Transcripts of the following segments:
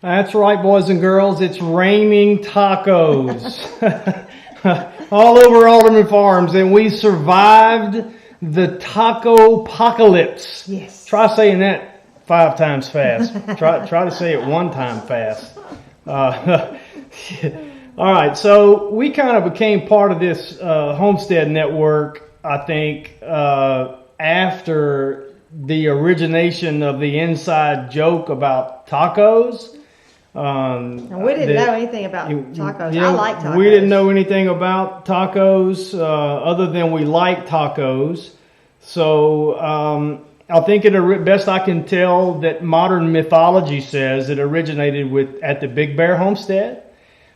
That's right, boys and girls. It's raining tacos all over Alderman Farms, and we survived the taco apocalypse. Yes. Try saying that 5 times fast. Try to say it 1 time fast. All right, so we kind of became part of this homestead network, I think, after the origination of the inside joke about tacos. And we didn't know anything about tacos. Yeah, I like tacos. We didn't know anything about tacos other than we like tacos. So I think best I can tell that modern mythology says it originated at the Big Bear Homestead.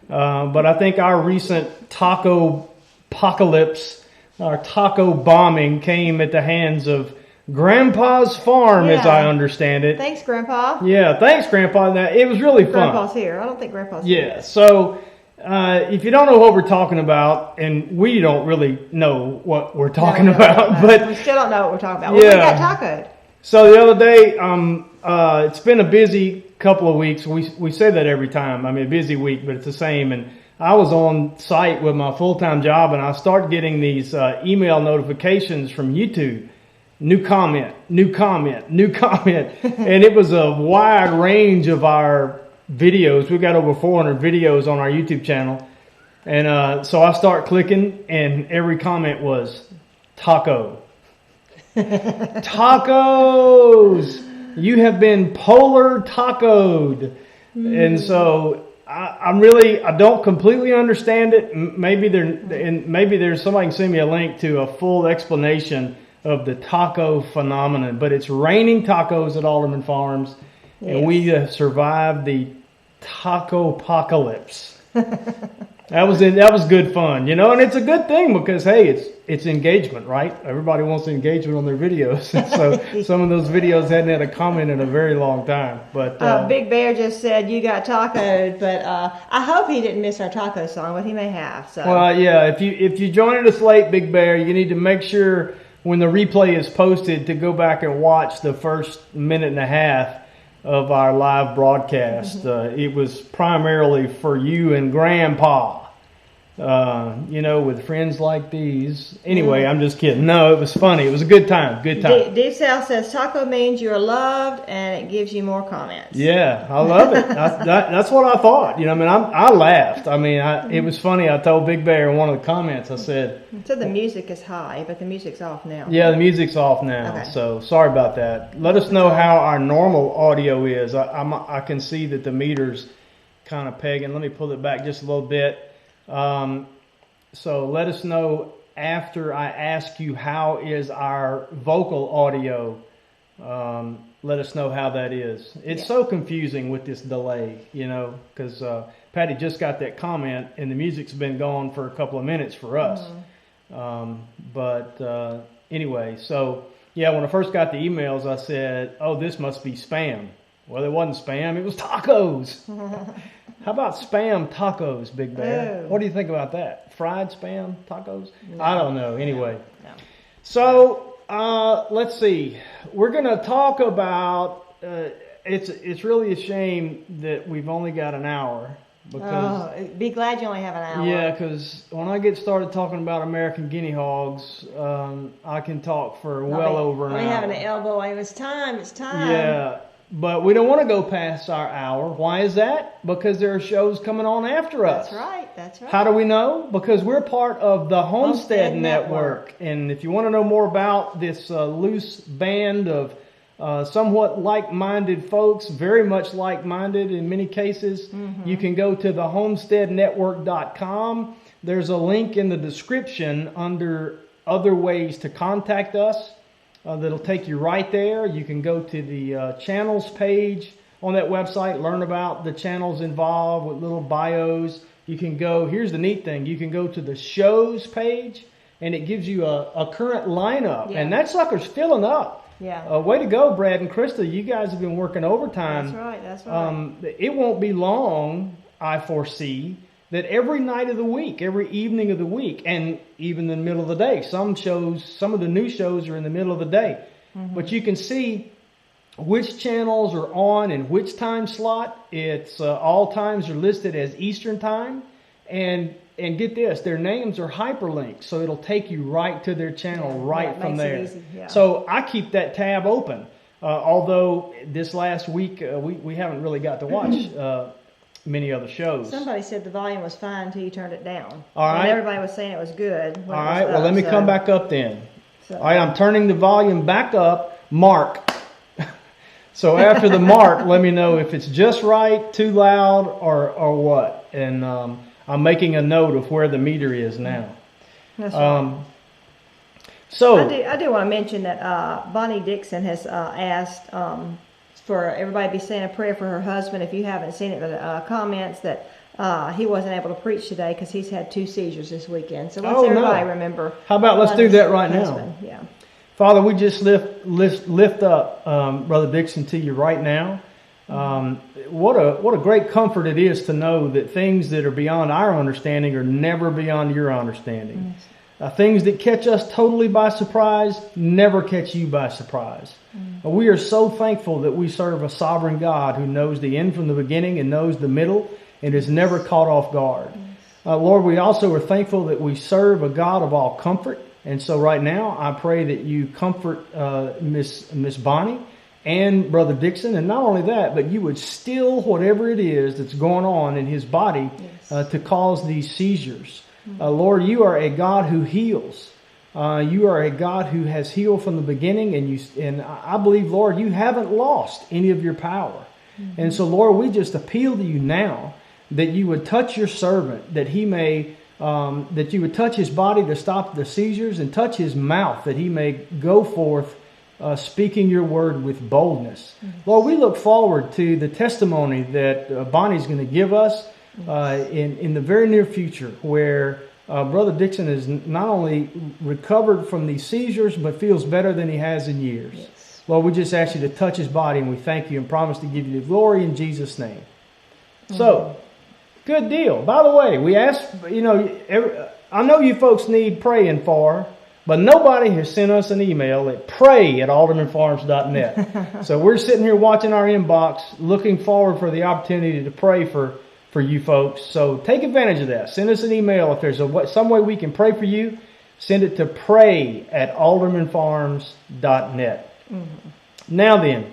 But I think our recent taco apocalypse, our taco bombing, came at the hands of Grandpa's farm, as I understand it. Thanks, Grandpa. Yeah, thanks, Grandpa. Now, it was really fun. Grandpa's here. I don't think Grandpa's here. Yeah, so if you don't know what we're talking about, and we don't really know what we're talking about, but we still don't know what we're talking about. Well, we got tacoed. So the other day, it's been a busy couple of weeks. We say that every time. I mean, a busy week, but it's the same. And I was on site with my full-time job, and I started getting these email notifications from YouTube. New comment. And it was a wide range of our videos. We've got over 400 videos on our YouTube channel. And so I start clicking, and every comment was taco. Tacos! You have been polar tacoed. And so I don't completely understand it. Maybe there's somebody can send me a link to a full explanation of the taco phenomenon, but it's raining tacos at Alderman Farms, and we survived the taco apocalypse. That was good fun, and it's a good thing because hey, it's engagement, right? Everybody wants engagement on their videos, so some of those videos hadn't had a comment in a very long time. But Big Bear just said you got tacoed, but I hope he didn't miss our taco song, but he may have. So well, yeah, if you joined us late, Big Bear, you need to make sure when the replay is posted to go back and watch the first minute and a half of our live broadcast. It was primarily for you and Grandpa, with friends like these. Anyway, I'm just kidding. No, it was funny. It was a good time. Deep South says taco means you're loved, and it gives you more comments. Yeah, I love it. That's what I thought. I laughed. It was funny. I told Big Bear in one of the comments, I said... So the music is high, but the music's off now. Yeah, the music's off now. Okay. So sorry about that. Let us know how our normal audio is. I can see that the meter's kind of pegging. Let me pull it back just a little bit. So let us know after I ask you how is our vocal audio. Let us know how that is. It's so confusing with this delay, because Patty just got that comment and the music's been gone for a couple of minutes for us. Anyway, so yeah, when I first got the emails, I said, oh, this must be spam. Well, it wasn't spam. It was tacos. How about spam tacos, Big Bear? Oh. What do you think about that? Fried spam tacos? No. I don't know. Anyway. No. So let's see. We're going to talk about, it's really a shame that we've only got an hour. Because, be glad you only have an hour. Yeah, because when I get started talking about American Guinea Hogs, I can talk for well over an hour. We having an elbow. It's time. Yeah. But we don't want to go past our hour. Why is that? Because there are shows coming on after us. That's right. How do we know? Because we're part of the Homestead Network. And if you want to know more about this loose band of somewhat like-minded folks, very much like-minded in many cases, you can go to thehomesteadnetwork.com. There's a link in the description under other ways to contact us. That'll take you right there. You can go to the channels page on that website, learn about the channels involved with little bios. You can go, here's the neat thing, you can go to the shows page and it gives you a current lineup. Yeah. And that sucker's filling up. Yeah. Way to go, Brad and Krista. You guys have been working overtime. That's right. It won't be long, I foresee, that every night of the week, every evening of the week, and even in the middle of the day. Some of the new shows are in the middle of the day. But you can see which channels are on and which time slot. It's all times are listed as Eastern time, and get this, their names are hyperlinked, so it'll take you right to their channel from there. Easy, yeah. So I keep that tab open. Although this last week we haven't really got to watch many other shows. Somebody said the volume was fine until you turned it down. All right. And everybody was saying it was good. All right. Well, let me come back up then. So, all right. I'm turning the volume back up. Mark. So after the mark, let me know if it's just right, too loud, or what. And I'm making a note of where the meter is now. That's right. So I do want to mention that Bonnie Dixon has asked for everybody to be saying a prayer for her husband. If you haven't seen it, the comments that he wasn't able to preach today because he's had 2 seizures this weekend. So let's everybody remember. How about let's do that right now? Yeah. Father, we just lift up Brother Dixon to you right now. What a great comfort it is to know that things that are beyond our understanding are never beyond your understanding. Yes. Things that catch us totally by surprise never catch you by surprise. We are so thankful that we serve a sovereign God who knows the end from the beginning and knows the middle and is never caught off guard. Lord, we also are thankful that we serve a God of all comfort. And so right now, I pray that you comfort Miss Bonnie and Brother Dixon. And not only that, but you would still whatever it is that's going on in his body to cause these seizures. Lord, you are a God who heals. You are a God who has healed from the beginning. And I believe, Lord, you haven't lost any of your power. And so, Lord, we just appeal to you now that you would touch your servant, that he may... that you would touch his body to stop the seizures and touch his mouth that he may go forth speaking your word with boldness. Lord, we look forward to the testimony that Bonnie's going to give us in the very near future, where Brother Dixon is not only recovered from these seizures but feels better than he has in years. Yes. Lord, we just ask you to touch his body, and we thank you and promise to give you the glory in Jesus' name. So, good deal. By the way, we asked, I know you folks need praying for, but nobody has sent us an email at pray@aldermanfarms.net. So we're sitting here watching our inbox, looking forward for the opportunity to pray for you folks. So take advantage of that. Send us an email. If there's some way we can pray for you, send it to pray@aldermanfarms.net. Now then,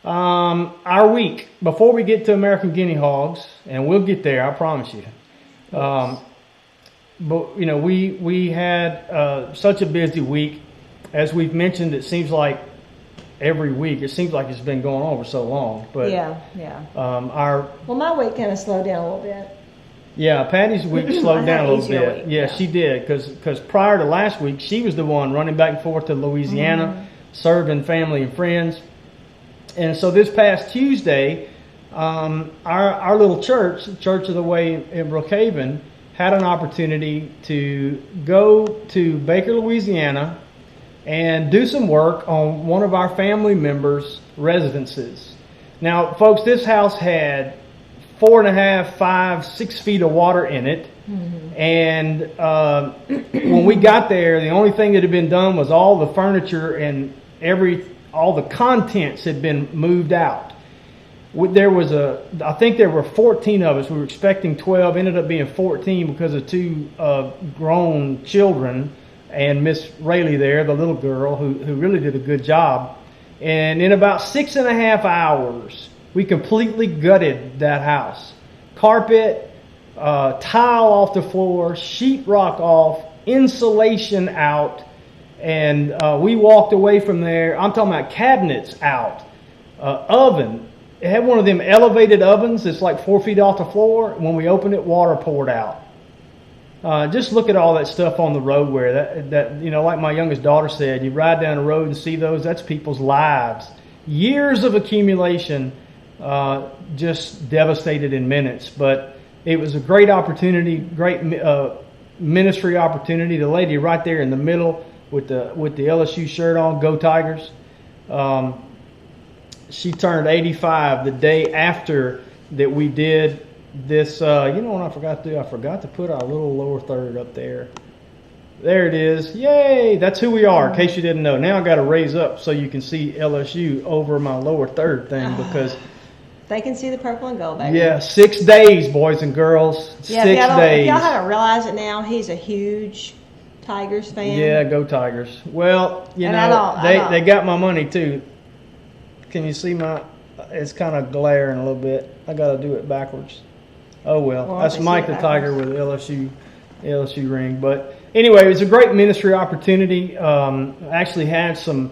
our week, before we get to American Guinea Hogs, and we'll get there, I promise you. But we had such a busy week. As we've mentioned, it seems like every week. It seems like it's been going on for so long. But yeah. Well, my week kind of slowed down a little bit. Yeah, Patty's week slowed down a little bit. Yeah, she did, because prior to last week, she was the one running back and forth to Louisiana, serving family and friends. And so this past Tuesday, our little church, Church of the Way in Brookhaven, had an opportunity to go to Baker, Louisiana, and do some work on one of our family members' residences. Now, folks, this house had 4.5, 5, 6 feet of water in it. And when we got there, the only thing that had been done was all the furniture and all the contents had been moved out. I think there were 14 of us. We were expecting 12. Ended up being 14 because of 2 grown children and Miss Rayleigh there, the little girl, who really did a good job. And in about 6.5 hours, we completely gutted that house. Carpet, tile off the floor, sheetrock off, insulation out. And we walked away from there. I'm talking about cabinets out, oven. It had one of them elevated ovens that's like 4 feet off the floor. When we opened it, water poured out. Just look at all that stuff on the road where that like my youngest daughter said, you ride down the road and see those. That's people's lives. Years of accumulation, just devastated in minutes. But it was a great opportunity, great ministry opportunity. The lady right there in the middle with the LSU shirt on, Go Tigers. She turned 85 the day after that we did this. What I forgot to do? I forgot to put our little lower third up there. There it is. Yay! That's who we are, in case you didn't know. Now I got to raise up so you can see LSU over my lower third thing because they can see the purple and gold, baby. Yeah, 6 days, boys and girls. Yeah, 6 days. If y'all haven't realized it now, he's a huge Tigers fan. Yeah, go Tigers. Well, you And know, they got my money too. Can you see my? It's kind of glaring a little bit. I got to do it backwards. Oh well, that's Mike the Tiger with LSU ring. But anyway, it was a great ministry opportunity. I actually had some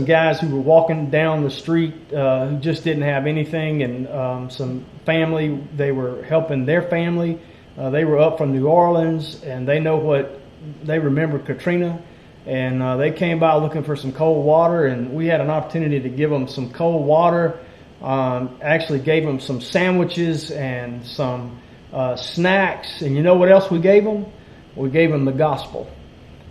guys who were walking down the street who just didn't have anything, and some family. They were helping their family. They were up from New Orleans, and they remember Katrina, and they came by looking for some cold water, and we had an opportunity to give them some cold water. Actually gave them some sandwiches and some snacks, and you know what else we gave them? We gave them the gospel.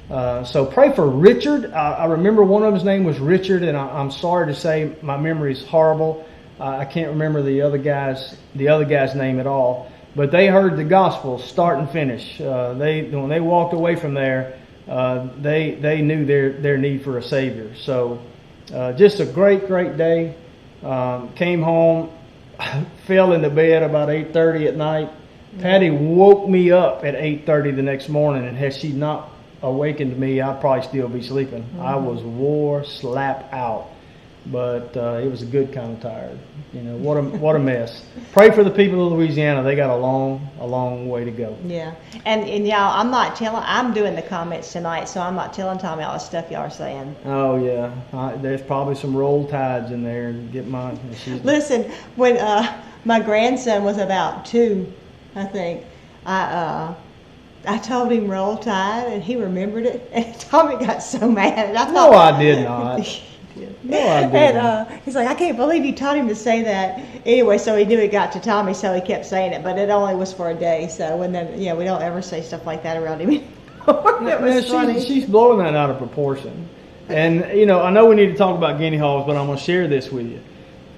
So pray for Richard. I remember one of his name was Richard, and I'm sorry to say my memory is horrible. I can't remember the other guy's name at all. But they heard the gospel start and finish. When they walked away from there, they knew their need for a Savior. So just a great day. Came home, fell into bed about 8:30 at night. Patty woke me up at 8:30 the next morning, and had she not awakened me, I'd probably still be sleeping. I was wore slap out, but it was a good kind of tired. You know, what a mess. Pray for the people of Louisiana. They got a long way to go. Yeah, and y'all, I'm doing the comments tonight, so I'm not telling Tommy all the stuff y'all are saying. Oh yeah, there's probably some roll tides in there. Get mine. Listen, when my grandson was about 2, I think, I told him roll tide, and he remembered it, and Tommy got so mad. And No, I did not. No, I didn't. And he's like, I can't believe you taught him to say that. Anyway, so he knew it got to Tommy, so he kept saying it, but it only was for a day. So we don't ever say stuff like that around him anymore. It was funny. She's blowing that out of proportion. And, you know, I know we need to talk about Guinea Hogs, but I'm going to share this with you.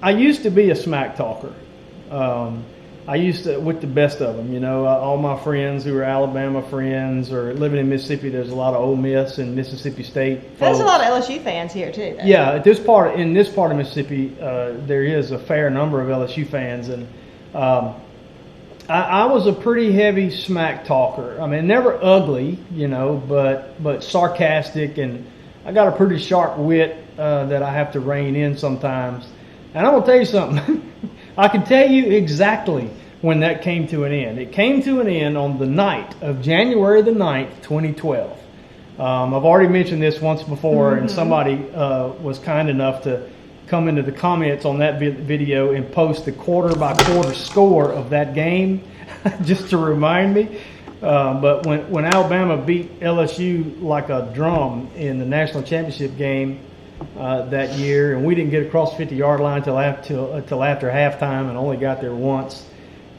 I used to be a smack talker. I used to, with the best of them, you know, all my friends who were Alabama friends or living in Mississippi. There's a lot of Ole Miss and Mississippi State folks. There's a lot of LSU fans here too, though. Yeah, in this part of Mississippi, there is a fair number of LSU fans, and I was a pretty heavy smack talker. I mean, never ugly, you know, but sarcastic, and I got a pretty sharp wit that I have to rein in sometimes. And I'm gonna tell you something. I can tell you exactly when that came to an end. It came to an end on the night of January the 9th, 2012. I've already mentioned this once before, and somebody was kind enough to come into the comments on that video and post the quarter-by-quarter score of that game, just to remind me. But when Alabama beat LSU like a drum in the national championship game, that year, and we didn't get across the 50-yard line until after halftime, and only got there once.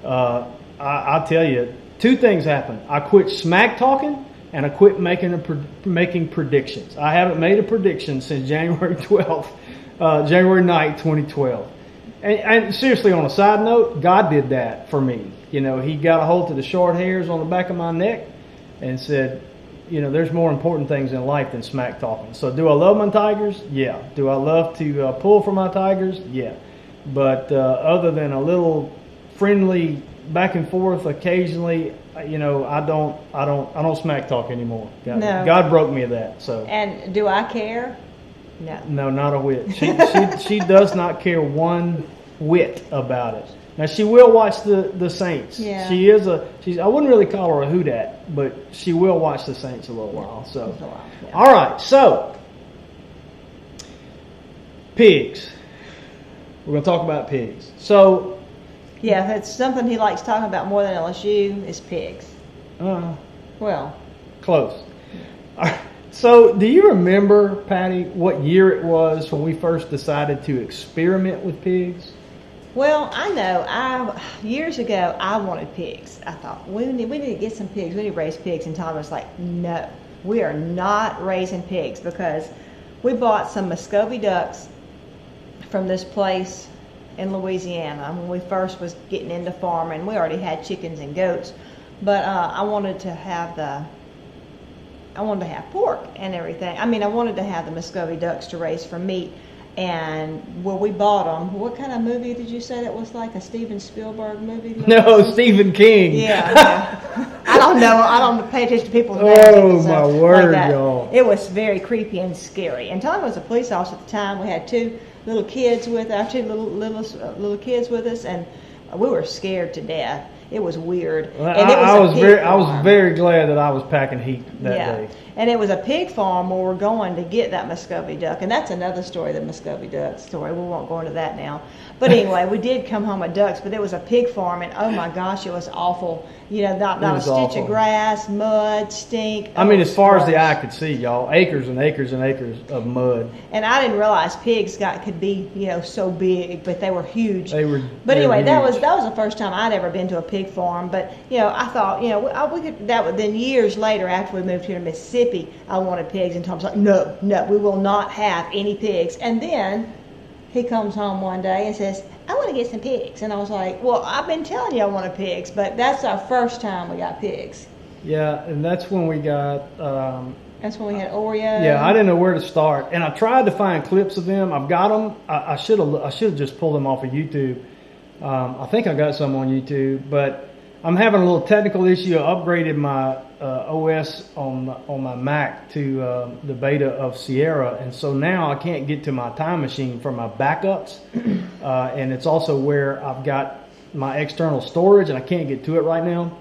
I'll tell you, 2 things happened. I quit smack talking, and I quit making predictions. I haven't made a prediction since January 9th, 2012. And seriously, on a side note, God did that for me. You know, He got a hold of the short hairs on the back of my neck and said, you know, there's more important things in life than smack talking. So do I love my Tigers? Yeah. Do I love to pull for my Tigers? Yeah. But other than a little friendly back and forth occasionally, you know, I don't smack talk anymore. God broke me of that. So. And do I care? No. No, not a whit. She does not care one whit about it. Now, she will watch the Saints. Yeah. I wouldn't really call her a hoodat, but she will watch the Saints a little while. So, yeah. All right. So, pigs. We're going to talk about pigs. So, yeah, that's something he likes talking about more than LSU is pigs. Well, close. All right. So, do you remember, Patty, what year it was when we first decided to experiment with pigs? Well, I know. Years ago, I wanted pigs. I thought, we need to get some pigs. We need to raise pigs. And Tom was like, no, we are not raising pigs, because we bought some Muscovy ducks from this place in Louisiana when we first was getting into farming. We already had chickens and goats, but I wanted to have I wanted to have pork and everything. I mean, I wanted to have the Muscovy ducks to raise for meat. And well, we bought them. What kind of movie did you say that was, like a Steven Spielberg movie? No, Stephen King. Yeah. I don't know. I don't pay attention to people's names. Oh, my word, y'all. It was very creepy and scary. And Tom was a police officer at the time. We had two little kids with our two little kids with us, and we were scared to death. It was weird. Well, and it was I was very glad that I was packing heat that day. And it was a pig farm where we're going to get that Muscovy duck. And that's another story, the Muscovy duck story. We won't go into that now. But anyway, we did come home with ducks, but it was a pig farm, and oh my gosh, it was awful. You know, not a stitch of grass, mud, stink. I mean, as far as the eye could see, y'all, acres and acres and acres of mud. And I didn't realize pigs could be, you know, so big, but they were huge. But anyway, that was the first time I'd ever been to a pig farm. But you know, I thought, you know, we could. Then years later, after we moved here to Mississippi, I wanted pigs, and Tom's like, no, we will not have any pigs. And then he comes home one day and says, I want to get some pigs. And I was like, well, I've been telling you I wanted pigs, but that's our first time we got pigs. Yeah, and that's when we got... that's when we had Oreo. Yeah, I didn't know where to start. And I tried to find clips of them. I've got them. I should have just pulled them off of YouTube. I think I got some on YouTube, but I'm having a little technical issue. I upgraded my OS on my Mac to the beta of Sierra, and so now I can't get to my time machine for my backups, and it's also where I've got my external storage, and I can't get to it right now.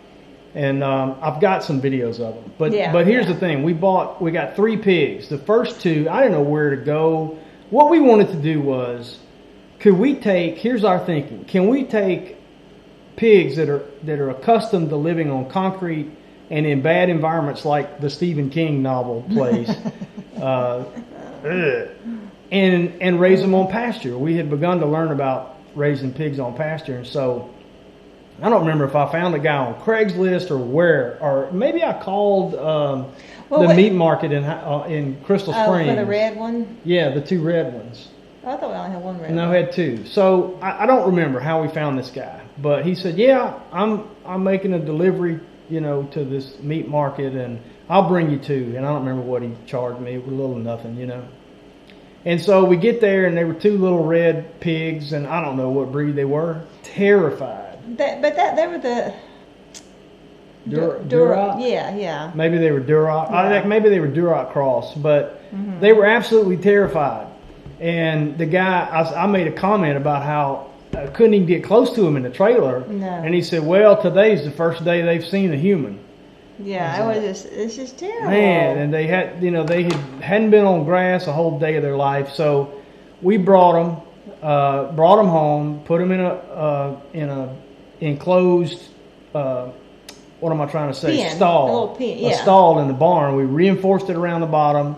And I've got some videos of them, but here's the thing: we got 3 pigs. The first 2, I didn't know where to go. What we wanted to do was, here's our thinking: can we take pigs that are accustomed to living on concrete and in bad environments like the Stephen King novel plays, and raise them on pasture? We had begun to learn about raising pigs on pasture, and so I don't remember if I found a guy on Craigslist or maybe I called the meat market in Crystal Springs. For the red one? Yeah, the 2 red ones. I thought we only had one red. No, we had 2. So I don't remember how we found this guy, but he said, "Yeah, I'm making a delivery, you know, to this meat market, and I'll bring you 2." And I don't remember what he charged me. It was a little nothing, you know. And so we get there, and they were 2 little red pigs, and I don't know what breed they were. Terrified. They were the Duroc? Yeah. Maybe they were Duroc. Yeah. I think maybe they were Duroc cross, but they were absolutely terrified. And the guy, I made a comment about how I couldn't even get close to him in the trailer. No. And he said, well, today's the first day they've seen a human. Yeah, it's just terrible. Man, and they hadn't been on grass a whole day of their life. So we brought them home, put them in a enclosed, what am I trying to say? Pen. Stall. A little pen, yeah. A stall in the barn. We reinforced it around the bottom.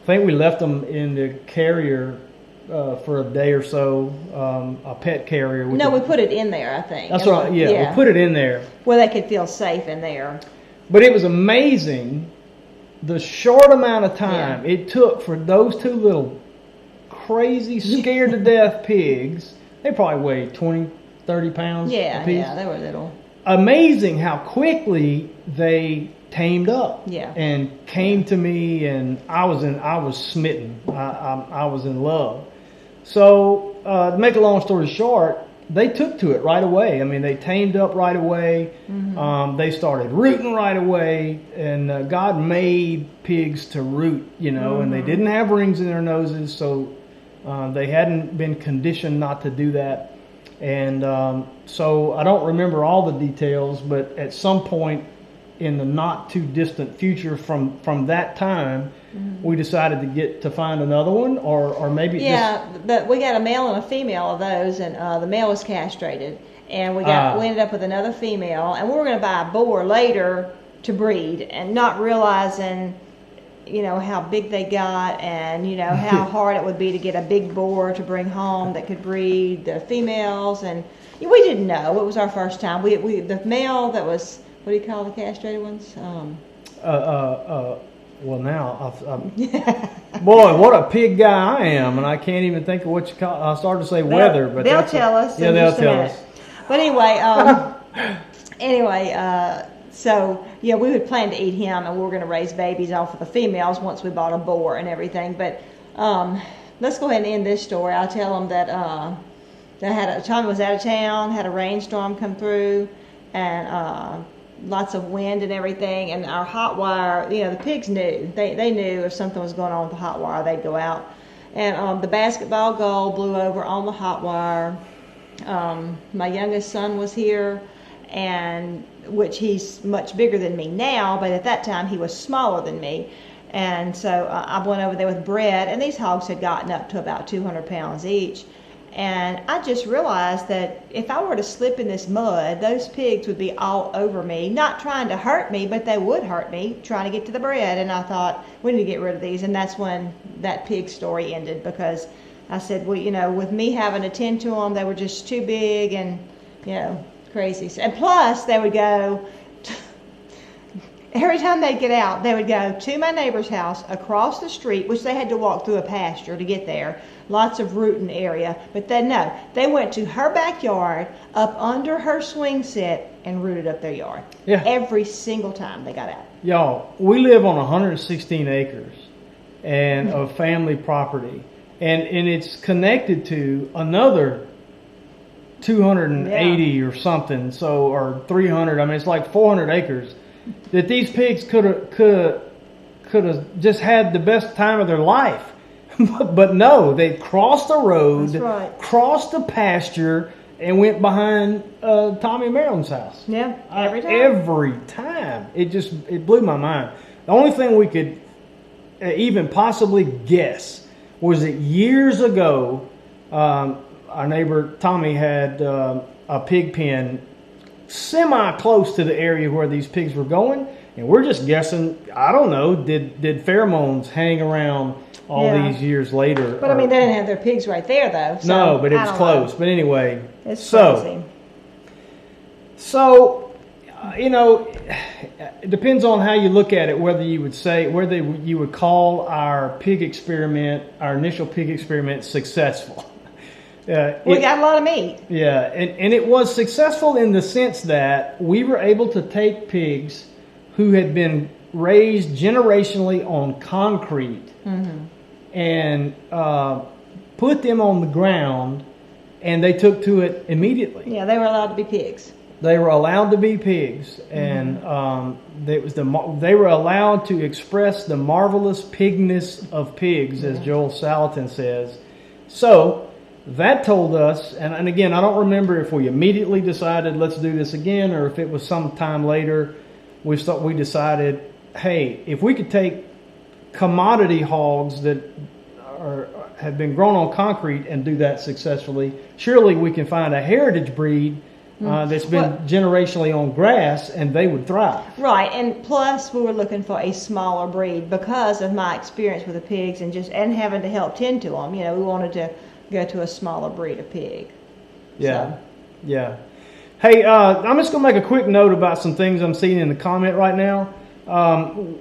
I think we left them in the carrier for a day or so, a pet carrier. We put it in there, I think. That's right. Yeah, we put it in there. Where they could feel safe in there. But it was amazing the short amount of time it took for those 2 little crazy, scared to death pigs. They probably weighed 20, 30 pounds a piece. Yeah, they were little. Amazing how quickly they tamed up and came to me, and I was smitten. I was in love. So to make a long story short, they took to it right away. I mean, they tamed up right away. They started rooting right away, and God made pigs to root, you know, and they didn't have rings in their noses, so they hadn't been conditioned not to do that. And so I don't remember all the details, but at some point in the not too distant future from that time, we decided to find another one, or maybe but we got a male and a female of those, and the male was castrated, and we ended up with another female, and we were going to buy a boar later to breed, and not realizing, you know, how big they got, and you know how hard it would be to get a big boar to bring home that could breed the females, and we didn't know. It was our first time. We the male that was, what do you call the castrated ones? Well, now, boy, what a pig guy I am, and I can't even think of what you call. I started to say weather, but they'll tell us. Yeah, they'll tell us. But anyway, So, yeah, we would plan to eat him, and we were going to raise babies off of the females once we bought a boar and everything. But let's go ahead and end this story. I'll tell them that Tommy was out of town, had a rainstorm come through, and lots of wind and everything. And our hot wire, the pigs knew. They knew if something was going on with the hot wire, they'd go out. And the basketball goal blew over on the hot wire. My youngest son was here, and which he's much bigger than me now, but at that time he was smaller than me. And so I went over there with bread, and these hogs had gotten up to about 200 pounds each. And I just realized that if I were to slip in this mud, those pigs would be all over me, not trying to hurt me, but they would hurt me trying to get to the bread. And I thought, we need to get rid of these. And that's when that pig story ended, because I said, well, with me having to tend to them, they were just too big and, crazy. And plus, they would go, every time they'd get out, they would go to my neighbor's house across the street, which they had to walk through a pasture to get there. Lots of rooting area. But then, no, they went to her backyard, up under her swing set, and rooted up their yard. Yeah. Every single time they got out. Y'all, we live on 116 acres and of family property. And it's connected to another 280 or something, or 300. I mean, it's like 400 acres that these pigs could have just had the best time of their life. But no, they crossed the road, That's right. crossed the pasture, and went behind Tommy and Marilyn's house. Yeah, every time. Every time. It blew my mind. The only thing we could even possibly guess was that years ago, our neighbor Tommy had a pig pen semi-close to the area where these pigs were going, and we're just guessing, I don't know, did pheromones hang around all these years later? But I mean, they didn't have their pigs right there, though. So no, but it was close. But anyway, it's crazy. So, it depends on how you look at it, whether you would call our initial pig experiment successful. We got a lot of meat. Yeah, and it was successful in the sense that we were able to take pigs who had been raised generationally on concrete and put them on the ground, and they took to it immediately. Yeah, they were allowed to be pigs. They were allowed to be pigs, and they were allowed to express the marvelous pigness of pigs, as Joel Salatin says. So that told us, and again, I don't remember if we immediately decided let's do this again, or if it was some time later we decided, hey, if we could take commodity hogs that have been grown on concrete and do that successfully, surely we can find a heritage breed that's been generationally on grass, and they would thrive. Right, and plus we were looking for a smaller breed because of my experience with the pigs and having to help tend to them. We wanted to go to a smaller breed of pig. Yeah, yeah. Hey, I'm just going to make a quick note about some things I'm seeing in the comment right now. I'm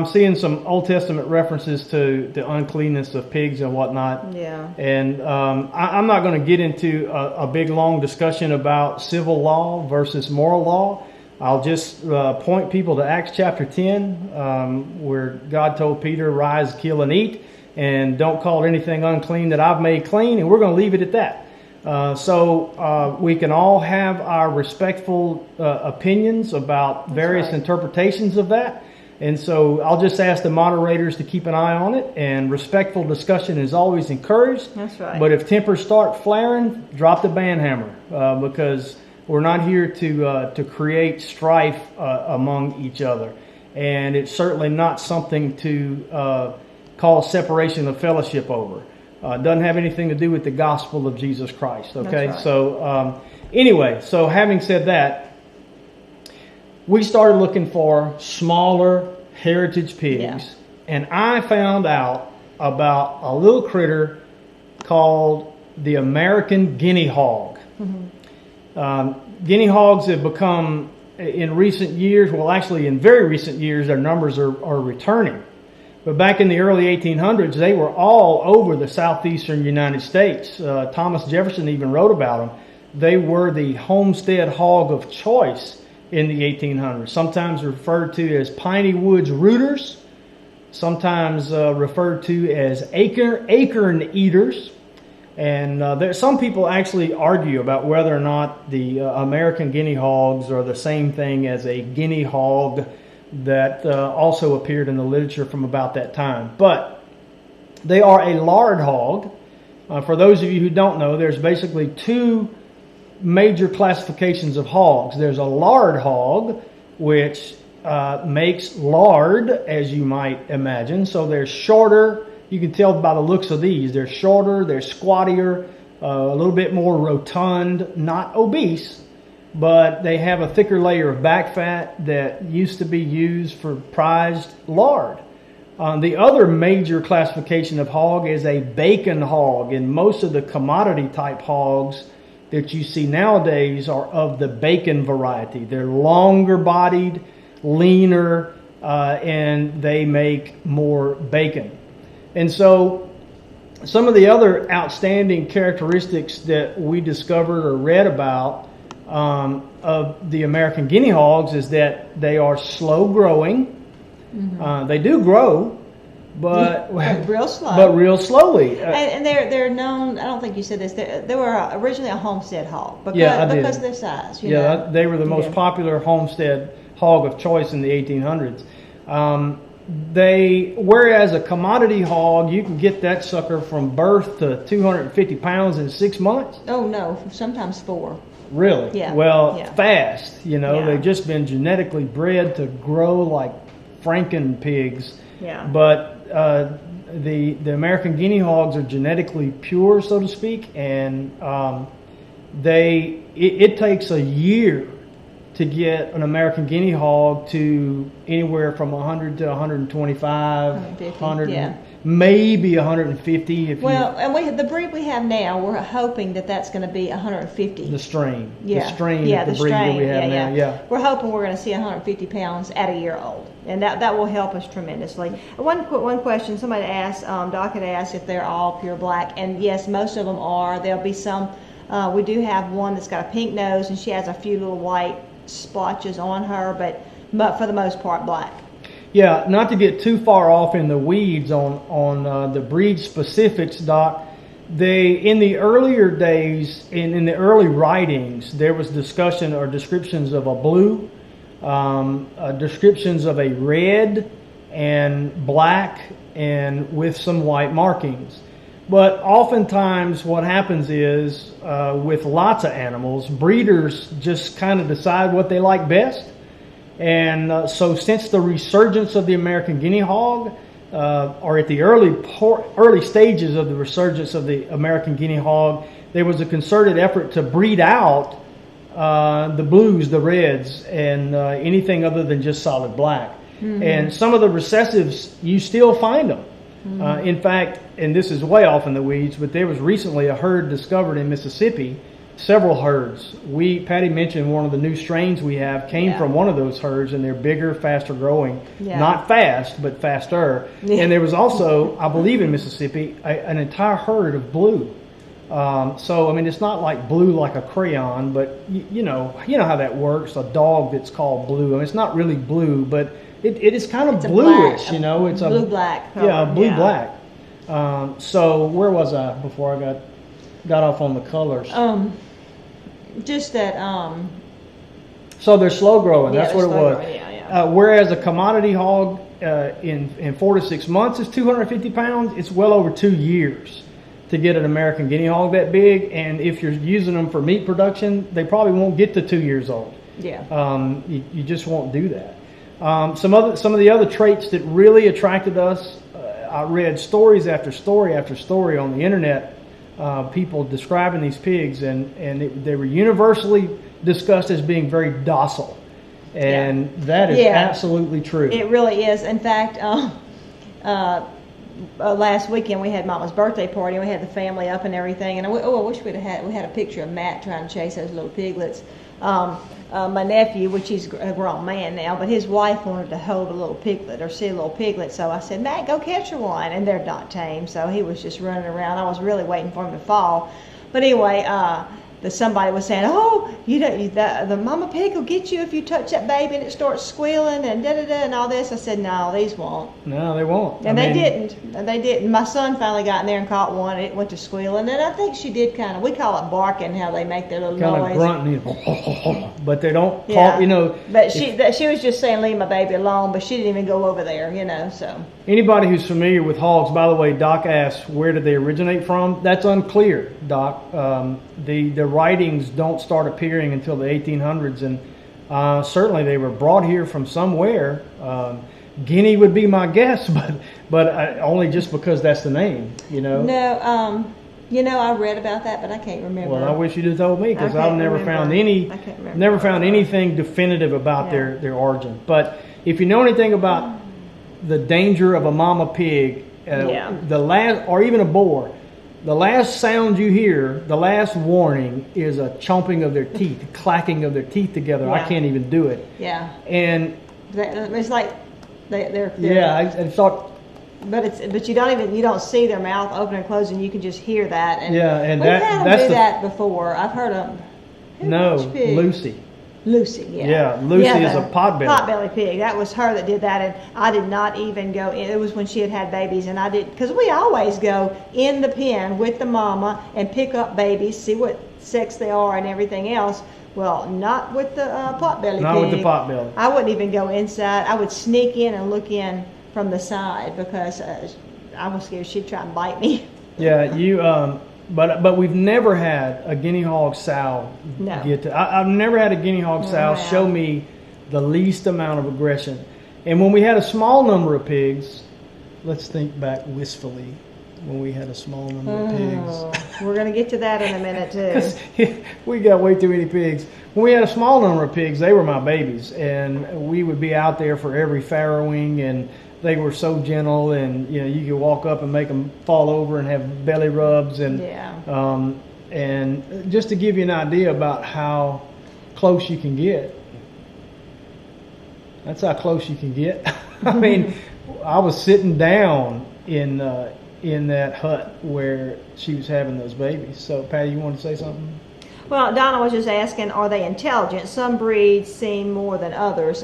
seeing some Old Testament references to the uncleanness of pigs and whatnot. Yeah. And I'm not going to get into a big, long discussion about civil law versus moral law. I'll just point people to Acts chapter 10, where God told Peter, rise, kill, and eat, and don't call anything unclean that I've made clean, and we're going to leave it at that. So we can all have our respectful opinions about various interpretations of that. And so I'll just ask the moderators to keep an eye on it, and respectful discussion is always encouraged. That's right. But if tempers start flaring, drop the band hammer, because we're not here to create strife among each other. And it's certainly not something to call separation of fellowship over. Doesn't have anything to do with the gospel of Jesus Christ. Okay, That's right. So anyway, so having said that, we started looking for smaller heritage pigs, and I found out about a little critter called the American Guinea Hog. Guinea hogs have become, in recent years, well, actually in very recent years, their numbers are returning. But back in the early 1800s, they were all over the southeastern United States. Thomas Jefferson even wrote about them. They were the homestead hog of choice in the 1800s. Sometimes referred to as piney woods rooters, sometimes referred to as acorn eaters. And some people actually argue about whether or not the American guinea hogs are the same thing as a guinea hog that also appeared in the literature from about that time. But they are a lard hog. For those of you who don't know, there's basically two major classifications of hogs. There's a lard hog, which makes lard, as you might imagine. So they're shorter. You can tell by the looks of these. They're shorter, they're squattier, a little bit more rotund, not obese, but they have a thicker layer of back fat that used to be used for prized lard. The other major classification of hog is a bacon hog, and most of the commodity type hogs that you see nowadays are of the bacon variety. They're longer bodied, leaner, and they make more bacon. And so some of the other outstanding characteristics that we discovered or read about of the American guinea hogs is that they are slow growing. Mm-hmm. They do grow, but real slow. But real slowly. And they're known. I don't think you said this. They were originally a homestead hog because of their size. You know? They were the most popular homestead hog of choice in the 1800s. Whereas a commodity hog, you can get that sucker from birth to 250 pounds in 6 months. Oh no, sometimes 4. Really? Yeah. Well, fast. Yeah. They've just been genetically bred to grow like Franken pigs. Yeah. But the American guinea hogs are genetically pure, so to speak, and it takes a year to get an American guinea hog to anywhere from 100 to 125, 100, maybe 150. And the breed we have now, we're hoping that's going to be 150. The strain. Yeah. The strain of the breed that we have now. Yeah. We're hoping we're going to see 150 pounds at a year old. And that will help us tremendously. One question, somebody asked, Doc had asked if they're all pure black. And yes, most of them are. There'll be some, we do have one that's got a pink nose and she has a few little white splotches on her, but for the most part black. Yeah, not to get too far off in the weeds on the breed specifics, Doc. In the earlier days, in the early writings, there was discussion or descriptions of a blue, descriptions of a red and black, and with some white markings. But oftentimes what happens is, with lots of animals, breeders just kind of decide what they like best. And so since the resurgence of the American guinea hog, or at the early stages of the resurgence of the American guinea hog, there was a concerted effort to breed out the blues, the reds, and anything other than just solid black. Mm-hmm. And some of the recessives, you still find them. Mm-hmm. In fact, and this is way off in the weeds, but there was recently a herd discovered in Mississippi, several herds. Patty mentioned one of the new strains we have came from one of those herds, and they're bigger, faster growing. Yeah. Not fast, but faster. Yeah. And there was also, I believe in Mississippi, an entire herd of blue. So, I mean, it's not like blue like a crayon, but you know how that works, a dog that's called blue. I mean, it's not really blue, but it is kind of bluish, black, It's blue-black color. Yeah, blue-black. So where was I before I got off on the colors? Just that. So they're slow growing. That's what it was. Growing, whereas a commodity hog in 4 to 6 months is 250 pounds. It's well over 2 years to get an American guinea hog that big. And if you're using them for meat production, they probably won't get to 2 years old. Yeah. You just won't do that. Some of the other traits that really attracted us. I read stories after story after story on the internet. People describing these pigs, and they were universally discussed as being very docile, and that is absolutely true. It really is. In fact, last weekend we had Mama's birthday party, and we had the family up and everything. And I wish we had a picture of Matt trying to chase those little piglets. My nephew, which he's a grown man now, but his wife wanted to hold a little piglet or see a little piglet. So I said, Matt, go catch her one. And they're not tame, so he was just running around. I was really waiting for him to fall. But anyway, that somebody was saying, oh, the mama pig will get you if you touch that baby and it starts squealing and da-da-da and all this. I said, no, these won't. No, they won't. And they didn't. And they didn't. My son finally got in there and caught one. It went to squealing. And I think she did kind of, we call it barking, how they make their little noise. Kind of grunting, but they don't Yeah. talk, you know. But she was just saying, leave my baby alone, but she didn't even go over there, you know, so. Anybody who's familiar with hogs, by the way, Doc asked, where did they originate from? That's unclear, Doc. The writings don't start appearing until the 1800s, and certainly they were brought here from somewhere. Guinea would be my guess, but only just because that's the name, you know. No, I read about that, but I can't remember. Well, I wish you'd have told me, because I've never found anything definitive about their origin. But if you know anything about the danger of a mama pig, the last, or even a boar, the last sound you hear, the last warning is a chomping of their teeth, clacking of their teeth together. Yeah. I can't even do it. Yeah. And it's like they're yeah, I thought. But you don't see their mouth open and close, and you can just hear that. And yeah, and we've had them do the, that before. I've heard them. Lucy. Lucy, yeah. Yeah, Lucy is a potbelly. Potbelly pig. That was her that did that, and I did not even go in. It was when she had babies, and I did, because we always go in the pen with the mama and pick up babies, see what sex they are and everything else. Well, not with the potbelly pig. Not with the potbelly. I wouldn't even go inside. I would sneak in and look in from the side because I was scared she'd try and bite me. Yeah, but we've never had a guinea hog sow get to. I've never had a guinea hog sow show me the least amount of aggression. And when we had a small number of pigs, let's think back wistfully. When we had a small number of pigs, we're going to get to that in a minute too. We got way too many pigs. When we had a small number of pigs, they were my babies, and we would be out there for every farrowing, and they were so gentle, and you could walk up and make them fall over and have belly rubs, and and just to give you an idea about how close you can get. That's how close you can get. I mean, I was sitting down in that hut where she was having those babies. So, Patty, you want to say something? Well, Donna was just asking, are they intelligent? Some breeds seem more than others.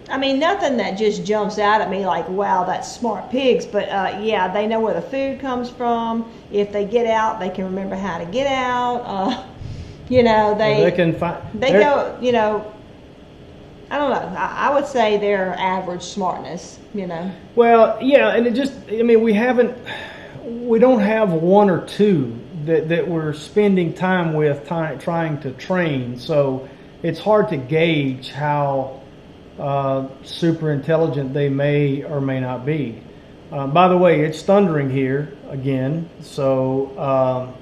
I mean, nothing that just jumps out at me like, wow, that's smart pigs. But yeah, they know where the food comes from. If they get out, they can remember how to get out. They can find. They go. I don't know. I would say they're average smartness. Well, yeah, and we don't have one or two that we're spending time with trying to train. So it's hard to gauge how super intelligent they may or may not be. By the way, it's thundering here again, so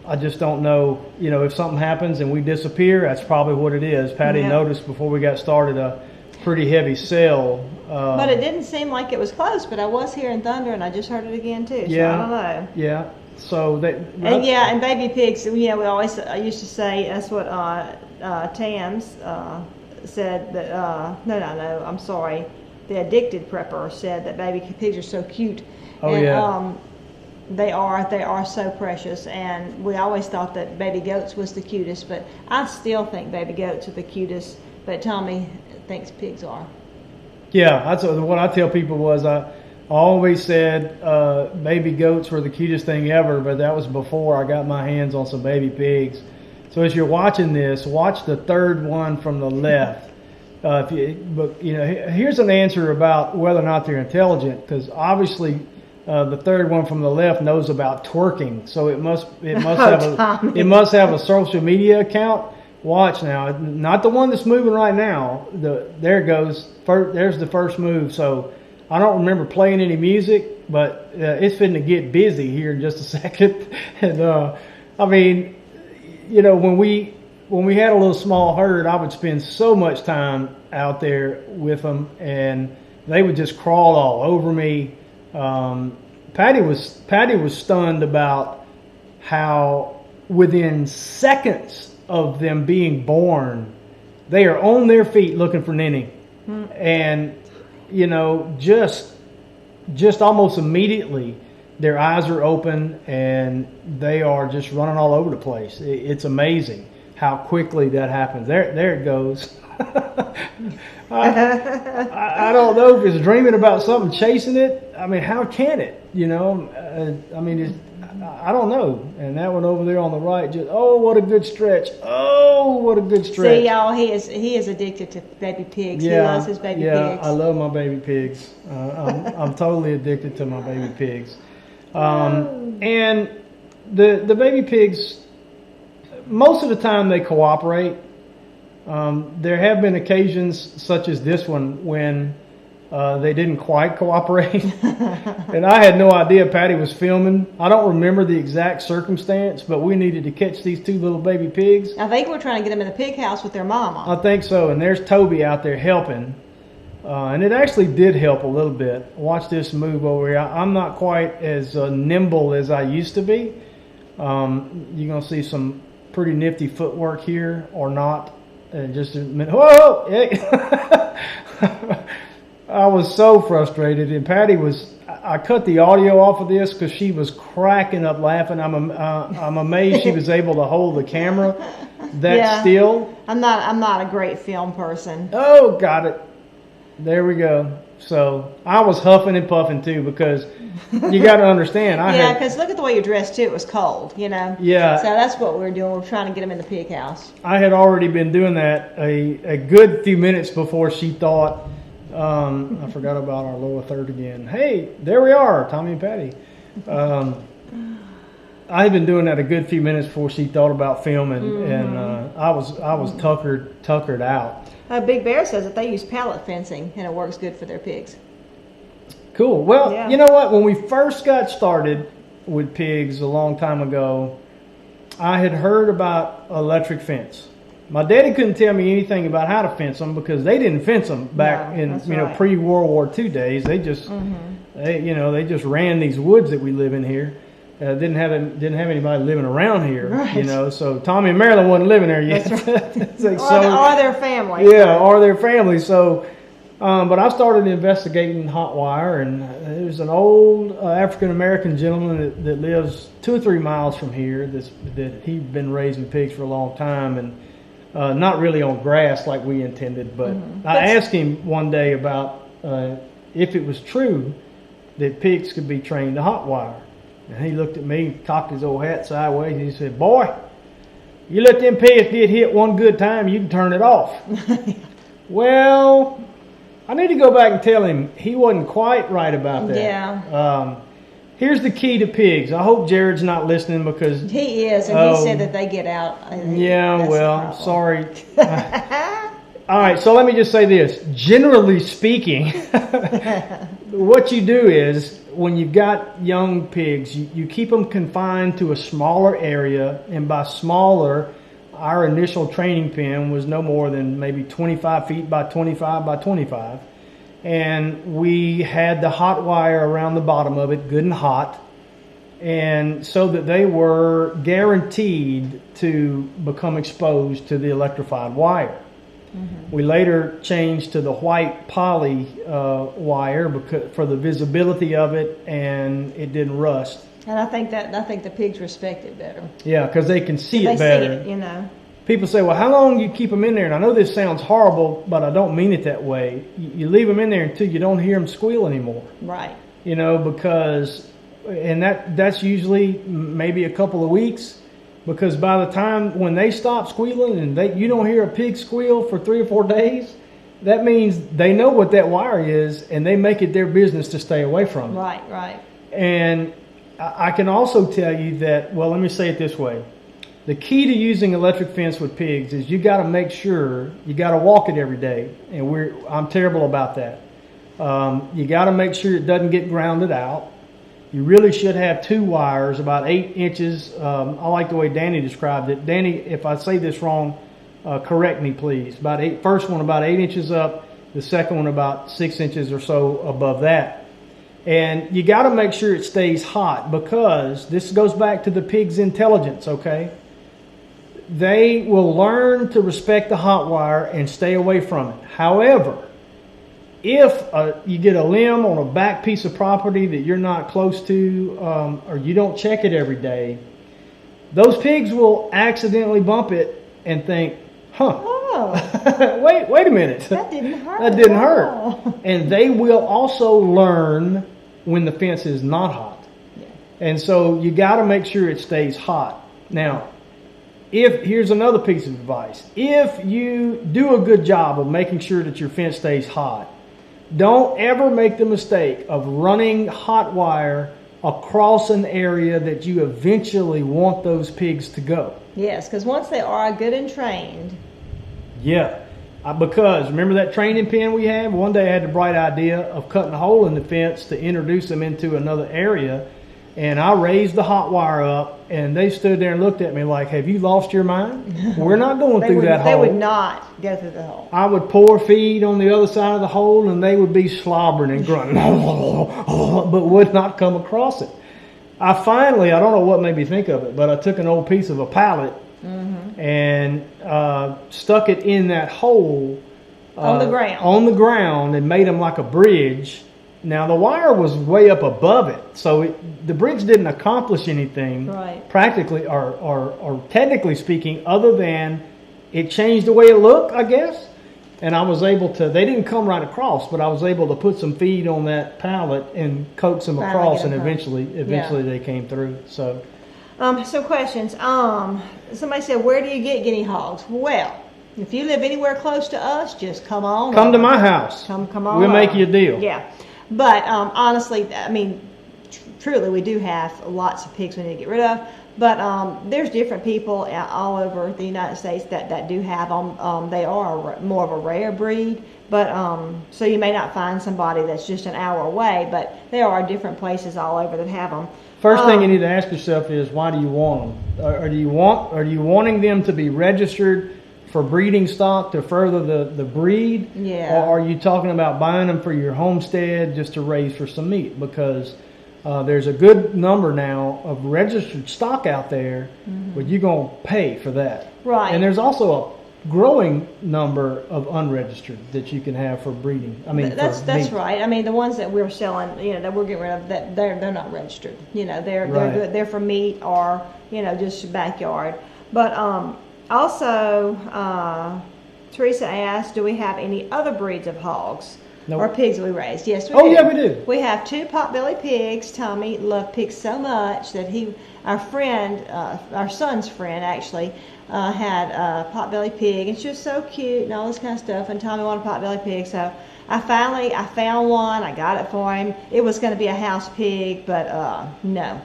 I just don't know, if something happens and we disappear, that's probably what it is. Patty noticed before we got started a pretty heavy cell. But it didn't seem like it was close, but I was hearing thunder and I just heard it again too, so I don't know. Yeah, so and baby pigs, we always used to say, that's what Tams said that, no, I'm sorry, the addicted prepper said that baby pigs are so cute. They are so precious, and we always thought that baby goats was the cutest, but I still think baby goats are the cutest, but Tommy thinks pigs are. Yeah, that's what I tell people was I always said baby goats were the cutest thing ever, but that was before I got my hands on some baby pigs. So as you're watching this, watch the third one from the left. Here's an answer about whether or not they're intelligent, because obviously the third one from the left knows about twerking, so it must have a social media account. Watch now, not the one that's moving right now. There it goes. There's the first move. So I don't remember playing any music, but it's fitting to get busy here in just a second. And when we had a little small herd, I would spend so much time out there with them, and they would just crawl all over me. Patty was stunned about how within seconds of them being born, they are on their feet looking for Ninny. And just almost immediately their eyes are open and they are just running all over the place. It's amazing how quickly that happens. There it goes. I don't know if it's dreaming about something chasing it. I mean, how can it? I mean, I don't know. And that one over there on the right, just what a good stretch. Oh, what a good stretch. See, y'all, he is addicted to baby pigs. Yeah, he loves his baby pigs. Yeah, I love my baby pigs. I'm totally addicted to my baby pigs. And the baby pigs, most of the time they cooperate. There have been occasions such as this one when they didn't quite cooperate. And I had no idea Patty was filming. I don't remember the exact circumstance, but we needed to catch these two little baby pigs. I think we're trying to get them in the pig house with their mama. I think so. And there's Toby out there helping. And it actually did help a little bit. Watch this move over here. I'm not quite as nimble as I used to be. You're going to see some pretty nifty footwork here or not. Just a minute. Whoa! Hey. I was so frustrated, and Patty was. I cut the audio off of this because she was cracking up laughing. I'm amazed she was able to hold the camera that still. I'm not a great film person. Oh, got it. There we go. So I was huffing and puffing too because you got to understand. Because look at the way you're dressed too. It was cold, Yeah. So that's what we're doing. We're trying to get them in the pig house. I had already been doing that a good few minutes before she thought. I forgot about our lower third again. Hey, there we are, Tommy and Patty. I had been doing that a good few minutes before she thought about filming, and I was tuckered out. Big Bear says that they use pallet fencing and it works good for their pigs. Cool. Well, you know what? When we first got started with pigs a long time ago, I had heard about electric fence. My daddy couldn't tell me anything about how to fence them because they didn't fence them back in pre-World War II days. They just they just ran these woods that we live in here. Didn't have anybody living around here, So Tommy and Marilyn wasn't living there yet. That's right. or their family. Yeah, or their family. So, but I started investigating hot wire, and there's an old African American gentleman that lives 2 or 3 miles from here. That he'd been raising pigs for a long time, and not really on grass like we intended. But I asked him one day about if it was true that pigs could be trained to hot wire. And he looked at me, cocked his old hat sideways, and he said, "Boy, you let them pigs get hit one good time, you can turn it off." Well, I need to go back and tell him he wasn't quite right about that. Yeah. Here's the key to pigs. I hope Jared's not listening because... He is, and he said that they get out. Yeah, well, sorry. All right, so let me just say this. Generally speaking, what you do is when you've got young pigs, you keep them confined to a smaller area. And by smaller, our initial training pen was no more than maybe 25 feet by 25 by 25. And we had the hot wire around the bottom of it, good and hot. And so that they were guaranteed to become exposed to the electrified wire. We later changed to the white poly wire for the visibility of it, and it didn't rust. And I think the pigs respect it better. Yeah, because they can see it better. See it, People say, "Well, how long do you keep them in there?" And I know this sounds horrible, but I don't mean it that way. You leave them in there until you don't hear them squeal anymore. Right. Because, and that's usually maybe a couple of weeks. Because by the time when they stop squealing and you don't hear a pig squeal for 3 or 4 days, that means they know what that wire is and they make it their business to stay away from it. Right. And I can also tell you that, well, let me say it this way. The key to using electric fence with pigs is you got to make sure you got to walk it every day. And I'm terrible about that. You got to make sure it doesn't get grounded out. You really should have 2 wires, about 8 inches. I like the way Danny described it. Danny, if I say this wrong, correct me, please. First one about 8 inches up. The second one about 6 inches or so above that. And you got to make sure it stays hot because this goes back to the pig's intelligence, okay? They will learn to respect the hot wire and stay away from it. However, if you get a limb on a back piece of property that you're not close to, or you don't check it every day, those pigs will accidentally bump it and think, huh, wait a minute. That didn't hurt. That didn't hurt. And they will also learn when the fence is not hot. Yeah. And so you got to make sure it stays hot. Now, here's another piece of advice. If you do a good job of making sure that your fence stays hot, don't ever make the mistake of running hot wire across an area that you eventually want those pigs to go. Yes, because once they are good and trained. Yeah, because remember that training pen we had? One day I had the bright idea of cutting a hole in the fence to introduce them into another area. And I raised the hot wire up, and they stood there and looked at me like, have you lost your mind? We're not going through that hole. They would not go through the hole. I would pour feed on the other side of the hole, and they would be slobbering and grunting, but would not come across it. I don't know what made me think of it, but I took an old piece of a pallet and stuck it in that hole. On the ground. On the ground, and made them like a bridge. Now, the wire was way up above it, so the bridge didn't accomplish anything practically or technically speaking, other than it changed the way it looked, I guess. And I was able to, they didn't come right across, but I was able to put some feed on that pallet and coax them across, and eventually they came through. So, some questions. Somebody said, where do you get guinea hogs? Well, if you live anywhere close to us, just come on. Come to my house. Come on. We'll make you a deal. Yeah. But honestly, I mean, truly, we do have lots of pigs we need to get rid of. But there's different people all over the United States that do have them. They are more of a rare breed. But so you may not find somebody that's just an hour away. But there are different places all over that have them. First thing you need to ask yourself is, why do you want them? Are you wanting them to be registered for breeding stock to further the breed? Yeah. Or are you talking about buying them for your homestead just to raise for some meat? Because there's a good number now of registered stock out there, but you're going to pay for that. Right. And there's also a growing number of unregistered that you can have for breeding. I mean, that's meat. right. I mean, the ones that we're selling, that we're getting rid of, that they're not registered. They're good. They're for meat or just backyard. But also, Teresa asked, do we have any other breeds of hogs or pigs we raised? Yes, we do. Yeah, we do. We have 2 potbelly pigs. Tommy loved pigs so much that our son's friend actually, had a potbelly pig, and she was so cute and all this kind of stuff, and Tommy wanted a potbelly pig, so I found one. I got it for him. It was going to be a house pig, but no.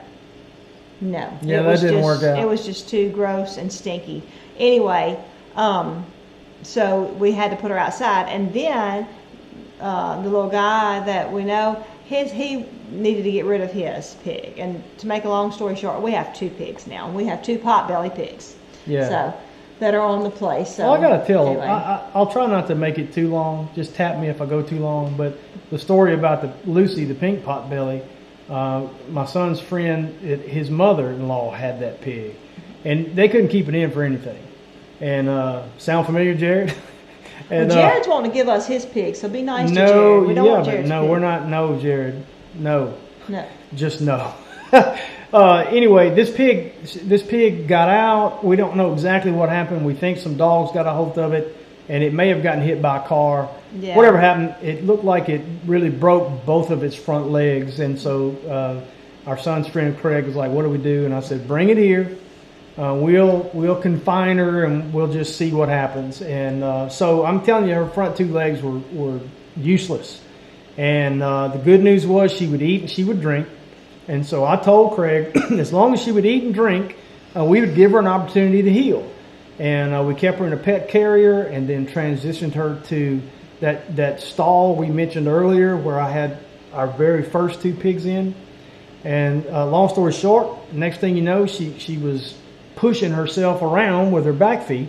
Yeah, that didn't work out. It was just too gross and stinky. Anyway, so we had to put her outside, and then the little guy that we know, he needed to get rid of his pig. And to make a long story short, we have 2 pigs now. We have 2 potbelly pigs. Yeah. So that are on the place. So, well, I gotta tell anyway. I'll try not to make it too long. Just tap me if I go too long. But the story about Lucy, the pink potbelly, my son's friend, his mother-in-law had that pig, and they couldn't keep it in for anything. And sound familiar, Jared? And, Jared's wanting to give us his pig, so be nice to Jared. We don't want Jared's pig. We're not. No, Jared. No. Just no. Anyway, this pig got out. We don't know exactly what happened. We think some dogs got a hold of it, and it may have gotten hit by a car. Yeah. Whatever happened, it looked like it really broke both of its front legs. And so our son's friend Craig was like, "What do we do?" And I said, "Bring it here. We'll confine her, and we'll just see what happens." And so I'm telling you, her front 2 legs were useless. And the good news was she would eat and she would drink. And so I told Craig, as long as she would eat and drink, we would give her an opportunity to heal. And we kept her in a pet carrier, and then transitioned her to that stall we mentioned earlier, where I had our very first 2 pigs in. And long story short, next thing you know, she was pushing herself around with her back feet,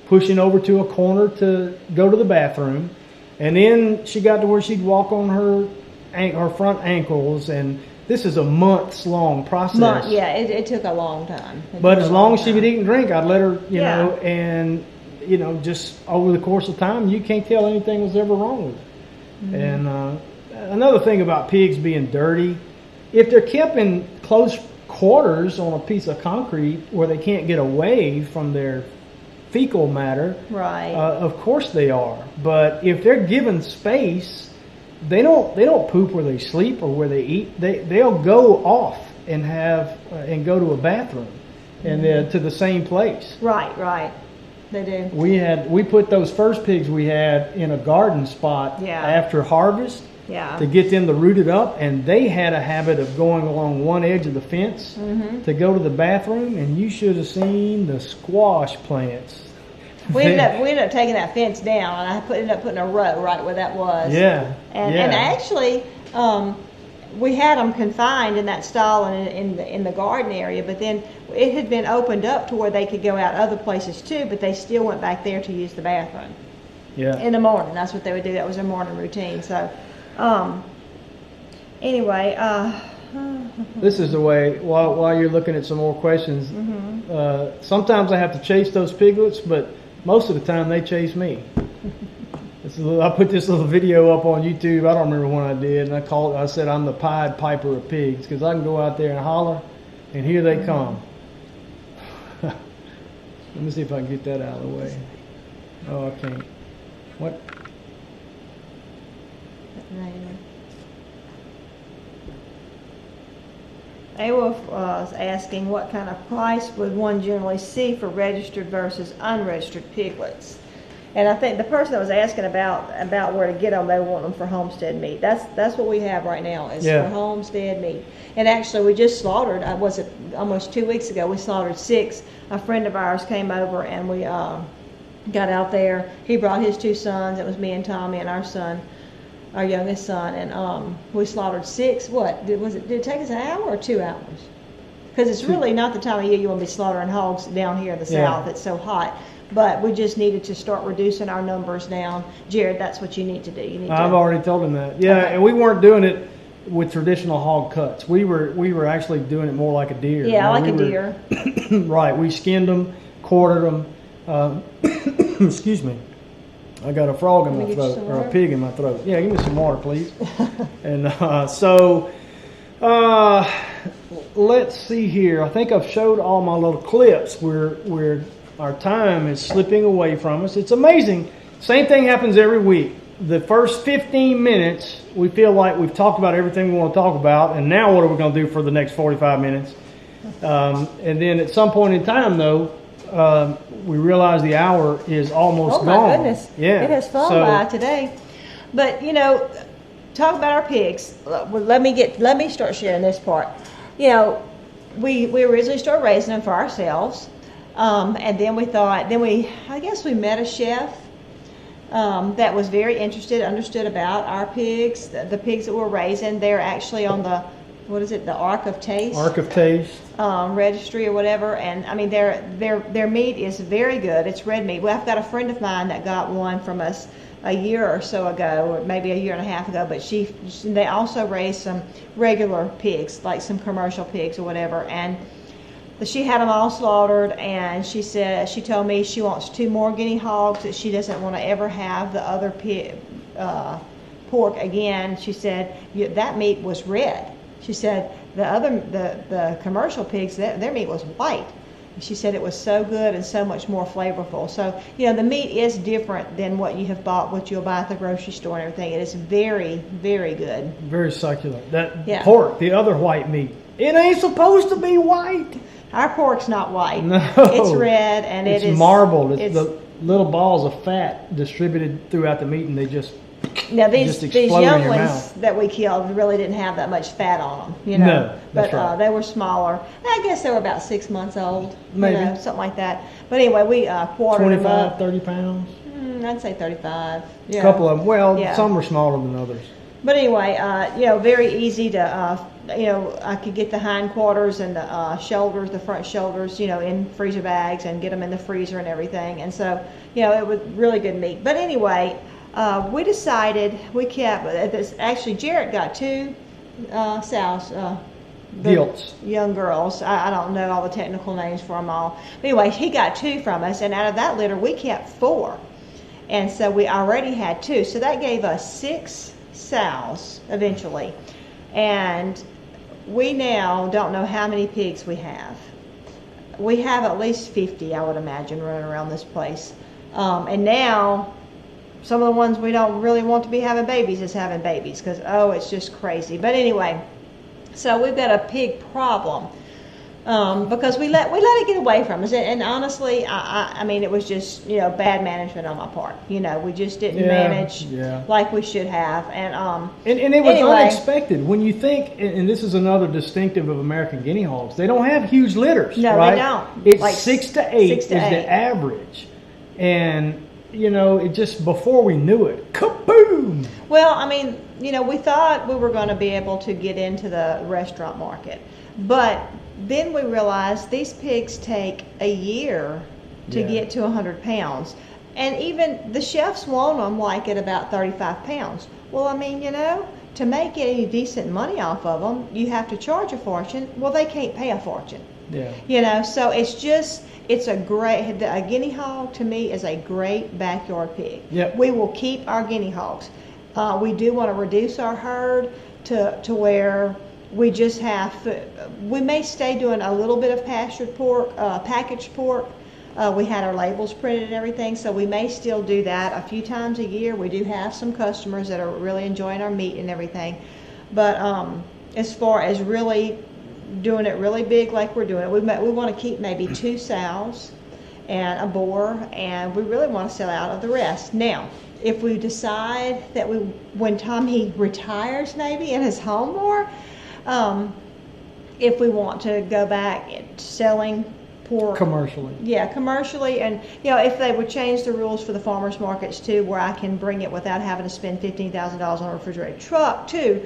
pushing over to a corner to go to the bathroom. And then she got to where she'd walk on her front ankles, and this is a months-long process. It took a long time. But as long as she would eat and drink, I'd let her, and just over the course of time, you can't tell anything was ever wrong with her. And another thing about pigs being dirty, if they're kept in close quarters on a piece of concrete where they can't get away from their fecal matter, right? Of course they are. But if they're given space, they don't poop where they sleep or where they eat. They'll go off and and go to a bathroom and to the same place. Right. They do. We put those first pigs we had in a garden spot after harvest to get them to root it up, and they had a habit of going along one edge of the fence to go to the bathroom, and you should have seen the squash plants. We ended up taking that fence down, and I ended up putting a row right where that was. Yeah. And actually, we had them confined in that stall and in the garden area, but then it had been opened up to where they could go out other places too, but they still went back there to use the bathroom. Yeah. In the morning, that's what they would do. That was their morning routine. So, anyway, this is the way. While you're looking at some more questions, sometimes I have to chase those piglets, but most of the time they chase me. I put this little video up on YouTube. I don't remember when I did, and I said I'm the Pied Piper of pigs because I can go out there and holler, and here they come. Let me see if I can get that out of the way. Oh, I can't. What? Awolf was asking what kind of price would one generally see for registered versus unregistered piglets. And I think the person that was asking about where to get them, they want them for homestead meat. That's what we have right now is for homestead meat. And actually, we just slaughtered. Was it almost 2 weeks ago? We slaughtered 6. A friend of ours came over and we got out there. He brought his 2 sons. It was me and Tommy and our son, our youngest son, and we slaughtered 6. Did it take us an hour or 2 hours? Because it's really not the time of year you want to be slaughtering hogs down here in the south. It's so hot. But we just needed to start reducing our numbers down. Jared, that's what you need to do. I've already told him that. Yeah, okay. And we weren't doing it with traditional hog cuts. We were actually doing it more like a deer. Yeah, like a deer. Right. We skinned them, quartered them. Excuse me. I got a frog in my throat, or a pig in my throat. Yeah, give me some water, please. And let's see here. I think I've showed all my little clips where our time is slipping away from us. It's amazing. Same thing happens every week. The first 15 minutes, we feel like we've talked about everything we want to talk about, and now what are we going to do for the next 45 minutes? And then at some point in time, though, we realize the hour is almost gone. Oh, my goodness. Yeah. It has flown by today. But, talk about our pigs. Let me start sharing this part. We originally started raising them for ourselves. And then I guess we met a chef that was very understood about our pigs, the pigs that we're raising. They're actually on the Ark of Taste? Ark of Taste. Registry or whatever. And I mean, their meat is very good. It's red meat. Well, I've got a friend of mine that got one from us a year or so ago, or maybe a year and a half ago, but they also raised some regular pigs, like some commercial pigs or whatever. And she had them all slaughtered, and she told me she wants 2 more guinea hogs, that she doesn't want to ever have the other pork again. She said that meat was red. She said the commercial pigs, their meat was white. She said it was so good and so much more flavorful. So, the meat is different than what you'll buy at the grocery store and everything. It is very, very good. Very succulent. That pork, the other white meat, it ain't supposed to be white. Our pork's not white. No. It's red, and it's marbled. It's the little balls of fat distributed throughout the meat, and they just these young ones that we killed really didn't have that much fat on them, No, that's right. They were smaller. I guess they were about 6 months old, maybe something like that. But anyway, we quartered 25, them up. 30 pounds. I'd say 35. Yeah. A couple of them. Well, some were smaller than others. But anyway, very easy to, I could get the hindquarters and the shoulders, the front shoulders, in freezer bags and get them in the freezer and everything. And so, it was really good meat. But anyway, we decided we kept this. Actually, Jarrett got 2 sows. Gilts. Young girls. I don't know all the technical names for them all. But anyway, he got 2 from us, and out of that litter, we kept 4. And so we already had 2. So that gave us 6 sows eventually. And we now don't know how many pigs we have. We have at least 50, I would imagine, running around this place. And now some of the ones we don't really want to be having babies is having babies because, it's just crazy. But anyway, so we've got a pig problem. Because we let it get away from us, and honestly, I mean, it was just bad management on my part. We just didn't manage like we should have, and it was unexpected. When you think, and this is another distinctive of American Guinea Hogs, they don't have huge litters. No, right? They don't. It's like 6 to 8 is the average, and it just before we knew it, kaboom! Well, I mean, we thought we were going to be able to get into the restaurant market, but then we realized these pigs take a year to get to 100 pounds. And even the chefs want them like at about 35 pounds. Well, I mean, to make any decent money off of them, you have to charge a fortune. Well, they can't pay a fortune. Yeah. So it's a guinea hog to me is a great backyard pig. Yep. We will keep our guinea hogs. We do want to reduce our herd to where we just we may stay doing a little bit of pastured pork, packaged pork. We had our labels printed and everything, so we may still do that a few times a year. We do have some customers that are really enjoying our meat and everything. But as far as really doing it really big like we're doing it, we want to keep maybe 2 sows and a boar, and we really want to sell out of the rest. Now, if we decide that when Tommy retires maybe and is home more, if we want to go back to selling pork commercially. Yeah, commercially, and if they would change the rules for the farmers markets too, where I can bring it without having to spend $15,000 on a refrigerated truck too,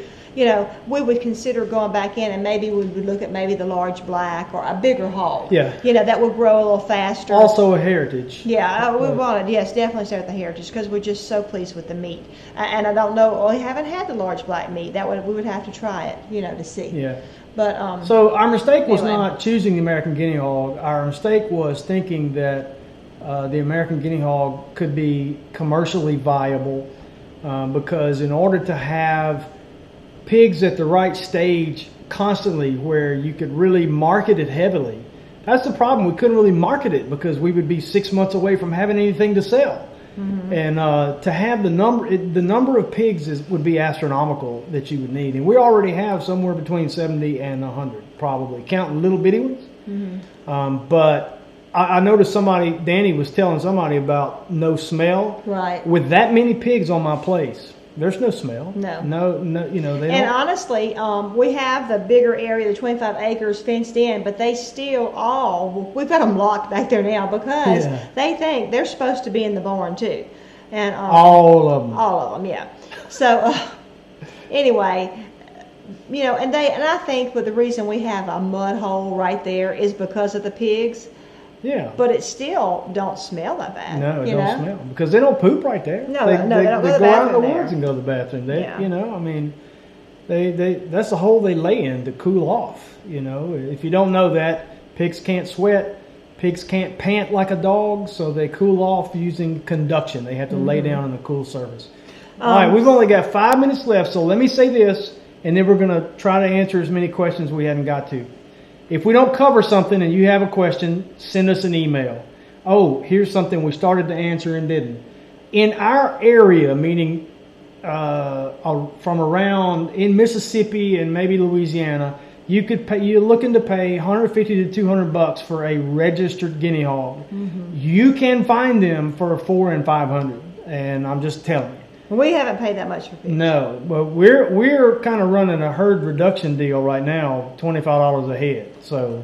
we would consider going back in, and maybe we would look at maybe the large black or a bigger hog. Yeah. That would grow a little faster. Also a heritage. Yeah, we wanted, definitely start with the heritage because we're just so pleased with the meat. And I don't know, we haven't had the large black meat. We would have to try it, to see. Yeah. But so our mistake was not choosing the American Guinea Hog. Our mistake was thinking that the American Guinea Hog could be commercially viable because in order to have pigs at the right stage constantly where you could really market it heavily, that's the problem. We couldn't really market it because we would be 6 months away from having anything to sell. Mm-hmm. And to have the number of pigs would be astronomical that you would need, and we already have somewhere between 70 and 100 probably, counting little bitty ones. Mm-hmm. But I noticed Danny was telling somebody about no smell. Right. With that many pigs on my place, there's no smell. No. They don't. And honestly, we have the bigger area, the 25 acres fenced in, but they still we've got them locked back there now because they think they're supposed to be in the barn too. And all of them. All of them, yeah. So anyway, and I think the reason we have a mud hole right there is because of the pigs. Yeah. But it still don't smell that bad. No, it don't smell because they don't poop right there. No, they don't go to the They go out in the bathroom woods and go to the bathroom. They, that's the hole they lay in to cool off. If you don't know that, pigs can't sweat, pigs can't pant like a dog, so they cool off using conduction. They have to lay down on a cool surface. All right, we've only got 5 minutes left, so let me say this, and then we're going to try to answer as many questions we haven't got to. If we don't cover something and you have a question, send us an email. Oh, here's something we started to answer and didn't. In our area, meaning from around in Mississippi and maybe Louisiana, you're looking to pay $150 to $200 for a registered guinea hog. Mm-hmm. You can find them for $400 and $500, and I'm just telling you. We haven't paid that much for pigs. No, but we're kind of running a herd reduction deal right now, $25 a head. So,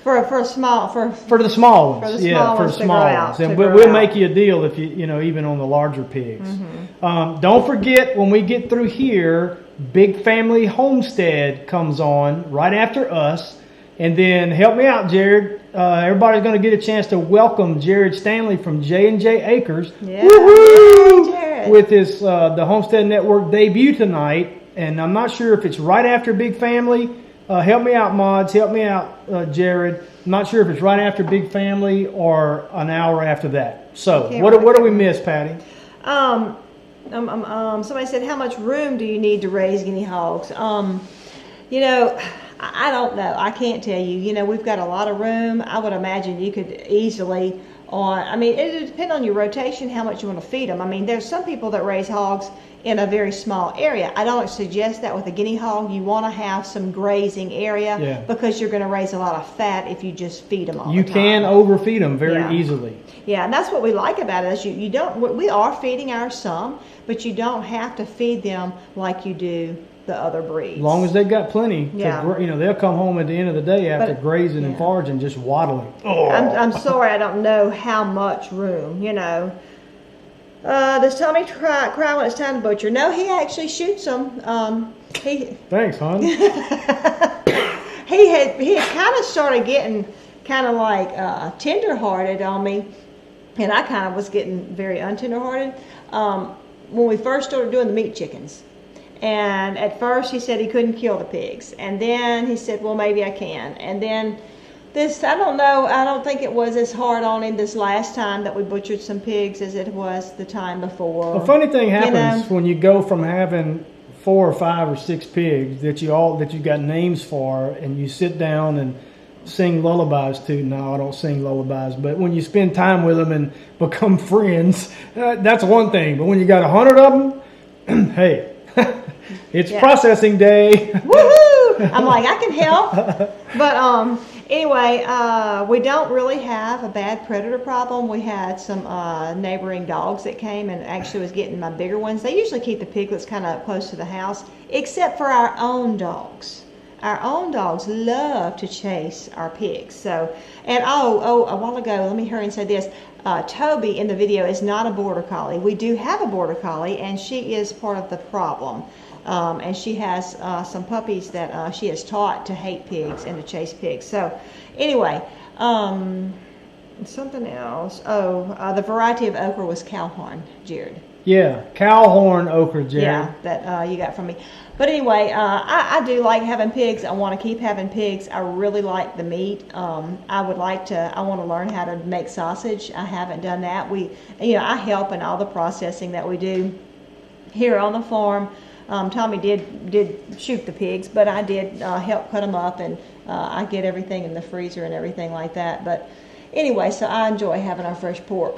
for the small ones, for the small ones, and we'll make you a deal if you even on the larger pigs. Mm-hmm. Don't forget when we get through here, Big Family Homestead comes on right after us, and then help me out, Jared. Everybody's going to get a chance to welcome Jared Stanley from J&J Acres. Yeah. Woo-hoo! Jared. With his the Homestead Network debut tonight, and I'm not sure if it's right after Big Family Help me out, mods. Help me out, Jared. I'm not sure if it's right after Big Family or an hour after that. So, what do we miss, Patty? Somebody said, how much room do you need to raise guinea hogs? You know, I don't know. I can't tell you. You know, we've got a lot of room. I would imagine you could easily I mean, it would depend on your rotation, how much you want to feed them. I mean, there's some people that raise hogs in a very small area. I don't suggest that with a guinea hog. You want to have some grazing area because you're going to raise a lot of fat if you just feed them all the time. You can overfeed them very easily. Yeah, and that's what we like about it is you don't. We are feeding our some, but you don't have to feed them like you do the other breeds. As long as they've got plenty, you know, they'll come home at the end of the day after grazing and foraging, just waddling. Oh. I'm sorry, I don't know how much room, you know. Does Tommy cry when it's time to butcher? No, he actually shoots them. Thanks, hon. he had kind of started getting kind of like tender-hearted on me, and I kind of was getting very untender-hearted when we first started doing the meat chickens. And at first he said he couldn't kill the pigs. And then he said, well, maybe I can. And then this, I don't know, I don't think it was as hard on him this last time that we butchered some pigs as it was the time before. A funny thing happens when you go from having 4 or 5 or 6 pigs that you got names for, and you sit down and sing lullabies to. No, I don't sing lullabies, but when you spend time with them and become friends, that's one thing. But when you got 100 of them, hey, it's processing day. Woohoo! I'm like, I can help. But anyway, we don't really have a bad predator problem. We had some neighboring dogs that came and actually was getting my bigger ones. They usually keep the piglets kind of close to the house, except for our own dogs. Our own dogs love to chase our pigs. So, and a while ago, let me hurry and say this. Toby in the video is not a border collie. We do have a border collie, and she is part of the problem. And she has some puppies that she has taught to hate pigs and to chase pigs. So, anyway, something else. The variety of okra was cowhorn, Jared. Yeah, cowhorn okra, Jared. Yeah, that you got from me. But anyway, I do like having pigs. I want to keep having pigs. I really like the meat. I want to learn how to make sausage. I haven't done that. I help in all the processing that we do here on the farm. Tommy did shoot the pigs, but I did help cut them up, and I get everything in the freezer and everything like that. But anyway, so I enjoy having our fresh pork.